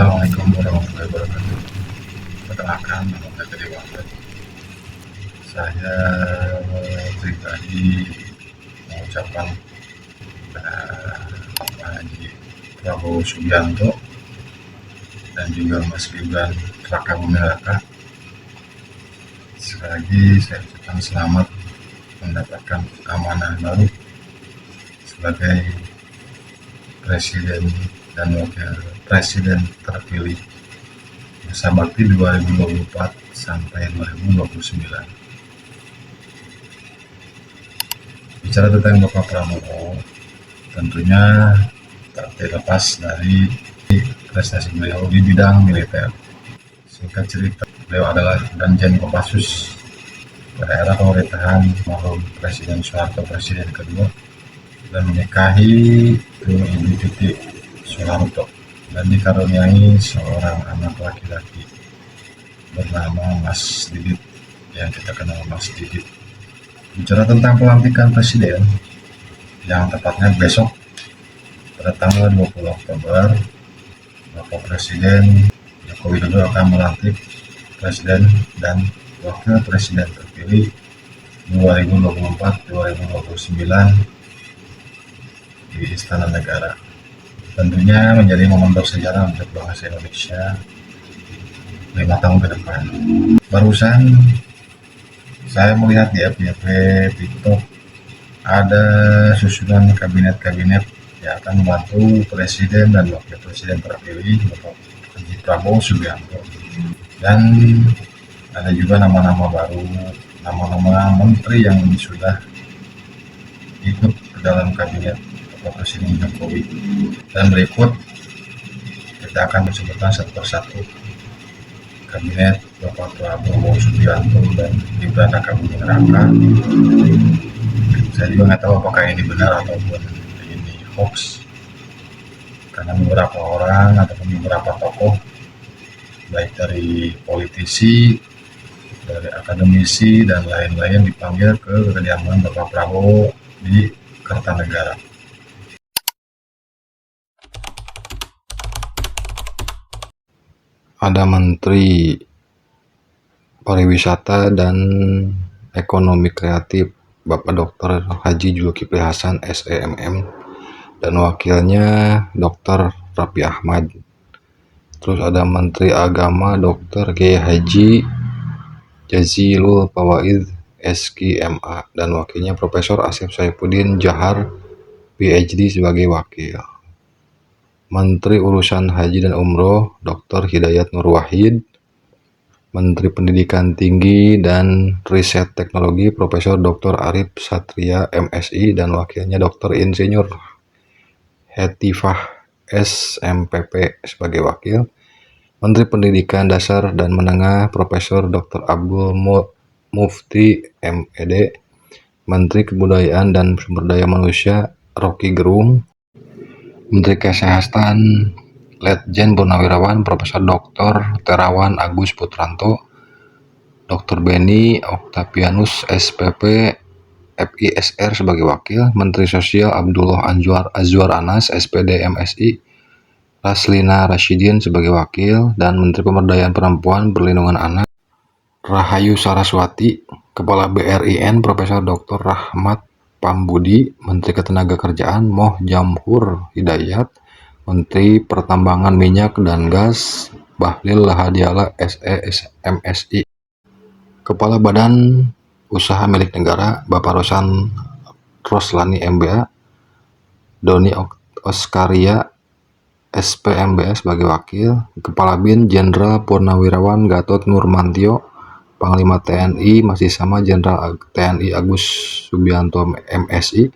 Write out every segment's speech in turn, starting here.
Assalamualaikum warahmatullahi wabarakatuh. Perkenalkan, nama saya Teddy Wahid. Saya pribadi mengucapkan Pak Haji Prabowo Subianto dan juga Mas Gibran Raka Buming Raka. Sekali lagi saya ucapkan selamat mendapatkan amanah baru sebagai Presiden dan Wakil Presiden terpilih masa bakti 2024 sampai 2029. Bicara tentang Bapak Prabowo, tentunya tak terlepas dari prestasi beliau di bidang militer. Singkat cerita, beliau adalah Danjen Kopassus pada era pemerintahan almarhum Presiden Soeharto, Presiden kedua, dan menikahi Ibu Titi Soeharto dan dikaruniai seorang anak laki-laki bernama Mas Didit, yang kita kenal Mas Didit. Bicara tentang pelantikan presiden, yang tepatnya besok pada tanggal 20 Oktober, Bapak Presiden Joko Widodo akan melantik presiden dan wakil presiden terpilih 2024-2029 di Istana Negara. Tentunya menjadi momen bersejarah untuk bangsa Indonesia 5 tahun ke depan. Barusan saya melihat di FYP TikTok ada susunan kabinet-kabinet yang akan membantu presiden dan wakil presiden terpilih Bapak Haji Prabowo Subianto, dan ada juga nama-nama baru, nama-nama menteri yang sudah ikut ke dalam kabinet Bapak Presiden Jokowi. Dan berikut kita akan menyebutkan satu persatu kabinet Bapak Prabowo Subianto dan Gibran Raka Buming Raka. Saya juga nggak tahu apakah ini benar ataupun ini hoax, karena beberapa orang ataupun beberapa tokoh, baik dari politisi, dari akademisi, dan lain-lain dipanggil ke kediaman Bapak Prabowo di Kertanegara. Ada Menteri Pariwisata dan Ekonomi Kreatif Bapak Dr. Haji Zulkifli Hasan SEMM, dan wakilnya Dr. Raffi Ahmad. Terus ada Menteri Agama Dr. Kiai Haji Jazilul Fawait SKMA, dan wakilnya Profesor Asep Saifuddin Jahar PhD sebagai wakil. Menteri Urusan Haji dan Umroh Dr. Hidayat Nur Wahid. Menteri Pendidikan Tinggi dan Riset Teknologi Profesor Dr. Arif Satria MSI, dan wakilnya Dr. Insinyur Hetifah SMPP sebagai wakil. Menteri Pendidikan Dasar dan Menengah Profesor Dr. Abdul Mufti MED. Menteri Kebudayaan dan Sumber Daya Manusia Rocky Gerung. Menteri Kesehatan Letjen Purnawirawan Profesor Dr. Terawan Agus Putranto. Dr. Beni Oktavianus SPP FISR sebagai wakil. Menteri Sosial Abdullah Azwar Anas SPD MSI. Raslina Rasyidin sebagai wakil, dan Menteri Pemberdayaan Perempuan Perlindungan Anak Rahayu Saraswati. Kepala BRIN Profesor Dr. Rahmat Pambudi. Menteri Ketenagakerjaan Moh Jamhur Hidayat. Menteri Pertambangan Minyak dan Gas Bahlil Lahadiala SE MSI. Kepala Badan Usaha Milik Negara Bapak Roslani MBA. Doni Oskaria SPMBS sebagai wakil. Kepala BIN Jenderal Purnawirawan Gatot Nurmantio. Panglima TNI masih sama Jenderal TNI Agus Subianto MSI.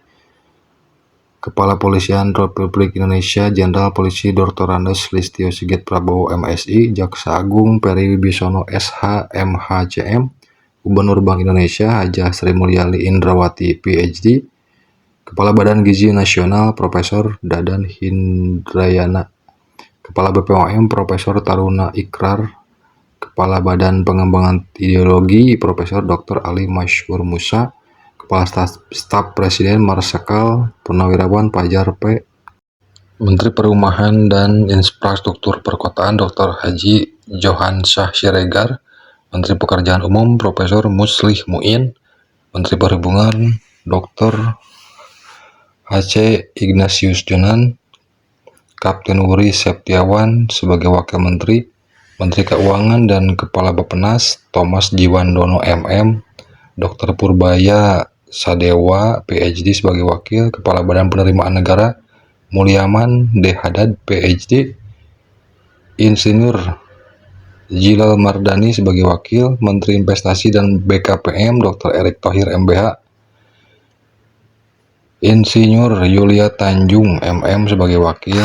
Kepala Polisian Republik Indonesia Jenderal Polisi Dr. Andes Listio Sigit Prabowo MSI. Jaksa Agung Peri Wibisono SH MHCM. Gubernur Bank Indonesia Hajah Sri Mulyani Indrawati PhD. Kepala Badan Gizi Nasional Profesor Dadan Hindrayana. Kepala BPOM Profesor Taruna Ikrar. Kepala Badan Pengembangan Ideologi Profesor Dr. Ali Masyhur Musa. Kepala Staf Presiden Marsikal Purnawirawan Fajar P. Menteri Perumahan dan Infrastruktur Perkotaan Dr. Haji Johansyah Siregar, Menteri Pekerjaan Umum Profesor Muslih Muin, Menteri Perhubungan Dr. H.C. Ignatius Jonan, Kapten Wuri Septiawan sebagai Wakil Menteri, Menteri Keuangan dan Kepala Bappenas Thomas Jiwandono MM, Dr. Purbaya Sadewa PhD sebagai Wakil Kepala Badan Penerimaan Negara Mulyaman D. Haddad PhD, Insinyur Jilal Mardani sebagai Wakil Menteri Investasi dan BKPM Dr. Erick Thohir MBH, Insinyur Yulia Tanjung MM sebagai Wakil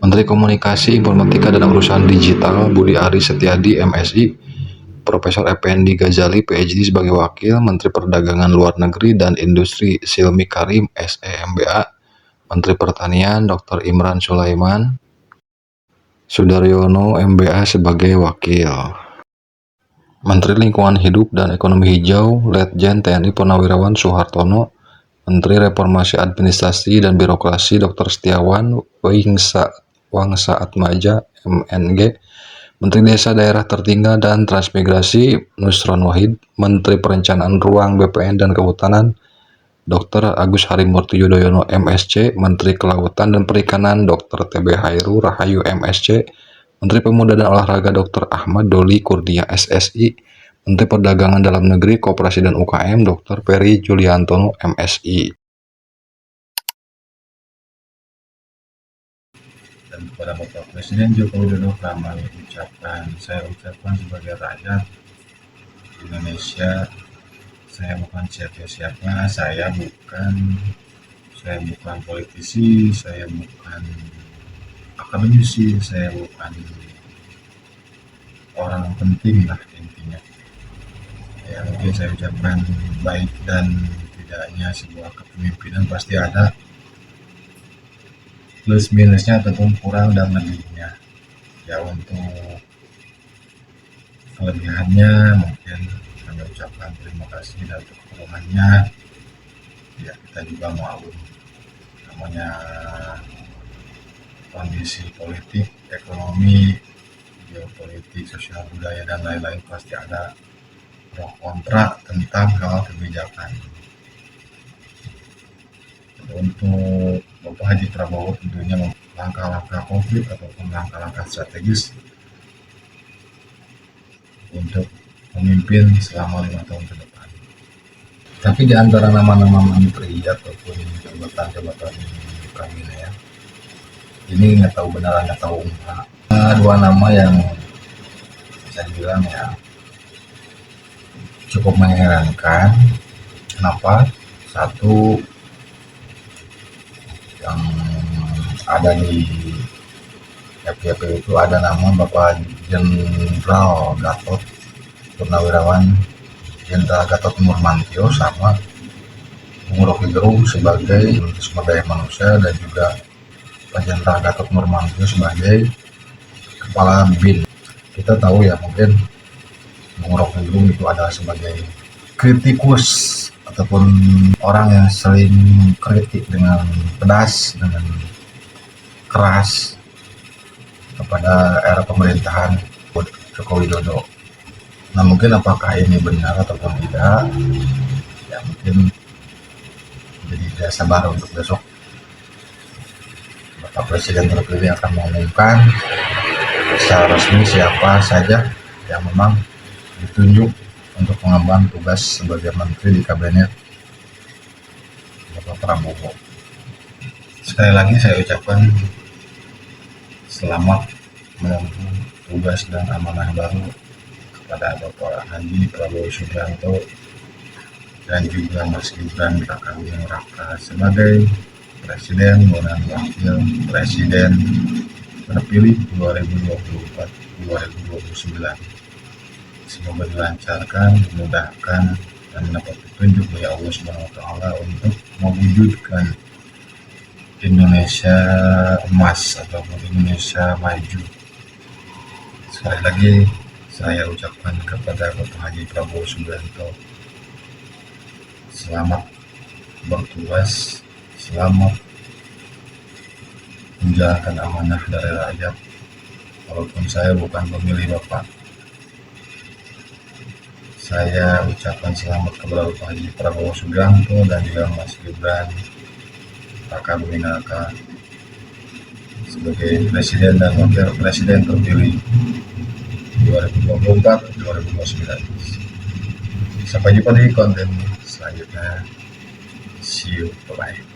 Menteri Komunikasi, Informatika dan Urusan Digital Budi Ari Setiadi MSI, Profesor Effendi Ghazali PhD sebagai Wakil Menteri Perdagangan Luar Negeri dan Industri Silmi Karim SEMBA, Menteri Pertanian Dr. Imran Sulaiman Sudaryono MBA sebagai Wakil Menteri Lingkungan Hidup dan Ekonomi Hijau Letjen TNI Purnawirawan Soehartono, Menteri Reformasi Administrasi dan Birokrasi Dr. Setiawan Wangsa Atmaja MNG, Menteri Desa Daerah Tertinggal dan Transmigrasi Nusron Wahid, Menteri Perencanaan Ruang BPN dan Kehutanan Dr. Agus Harimurti Yudhoyono MSc, Menteri Kelautan dan Perikanan Dr. TB Hairu Rahayu MSc, Menteri Pemuda dan Olahraga Dr. Ahmad Doli Kurnia SSI, Menteri Perdagangan Dalam Negeri, Koperasi dan UKM Dr. Peri Juliantono MSI. Dan kepada Bapak Presiden Joko Widodo kami saya ucapkan sebagai rakyat Indonesia, saya bukan siapa-siapa, saya bukan politisi, saya bukan akademisi, saya bukan orang penting lah intinya. Ya mungkin saya ucapkan baik dan tidaknya sebuah kepemimpinan pasti ada plus minusnya ataupun kurang dan lebihnya. Ya untuk kelebihannya mungkin kami ucapkan terima kasih dan kekurangannya ya kita juga maklum namanya kondisi politik, ekonomi, geopolitik, sosial budaya dan lain-lain pasti ada pro kontra tentang hal kebijakan. Untuk Bapak Haji Prabowo tentunya langkah-langkah konkret ataupun langkah-langkah strategis untuk memimpin selama 5 tahun ke depan. Tapi di antara nama-nama menteri ataupun jabatan-jabatan kabinet ini nggak tahu benar nggak tahu enggak. Dua nama yang saya bilang ya cukup mengherankan. Kenapa? Satu, yang ada di FYP itu ada nama Bapak Jenderal Gatot Purnawirawan Jenderal Gatot Nurmantio sama Bung Roky Gerung sebagai sumber daya manusia dan juga Pak Jenderal Gatot Nurmantio sebagai Kepala BIN. Kita tahu ya mungkin Bung Roky Gerung itu adalah sebagai kritikus ataupun orang yang sering kritik dengan pedas, dengan keras kepada era pemerintahan Joko Widodo. Nah mungkin apakah ini benar ataupun tidak, ya mungkin jadi biasa baru untuk besok Bapak Presiden terpilih akan mengumumkan secara resmi siapa saja yang memang ditunjuk untuk mengemban tugas sebagai menteri di kabinet Bapak Prabowo. Sekali lagi saya ucapkan selamat menempuh tugas dan amanah baru kepada Bapak Haji Prabowo Subianto dan juga Mas Gibran Rakabuming Raka sebagai Presiden dan Wakil Presiden terpilih 2024-2029. Semoga dilancarkan, dimudahkan, dan mendapat petunjuk dari Allah Subhanahu wa Ta'ala untuk mewujudkan Indonesia emas ataupun Indonesia maju. Sekali lagi saya ucapkan kepada Bapak Haji Prabowo Subianto selamat bertugas, selamat menjalankan amanah dari rakyat, walaupun saya bukan pemilih Bapak. Saya ucapkan selamat kepada Bapak Haji Prabowo Subianto dan juga Mas Gibran Raka Buming Raka sebagai presiden dan wakil presiden terpilih 2024-2029. Sampai jumpa di konten selanjutnya. See you, bye-bye.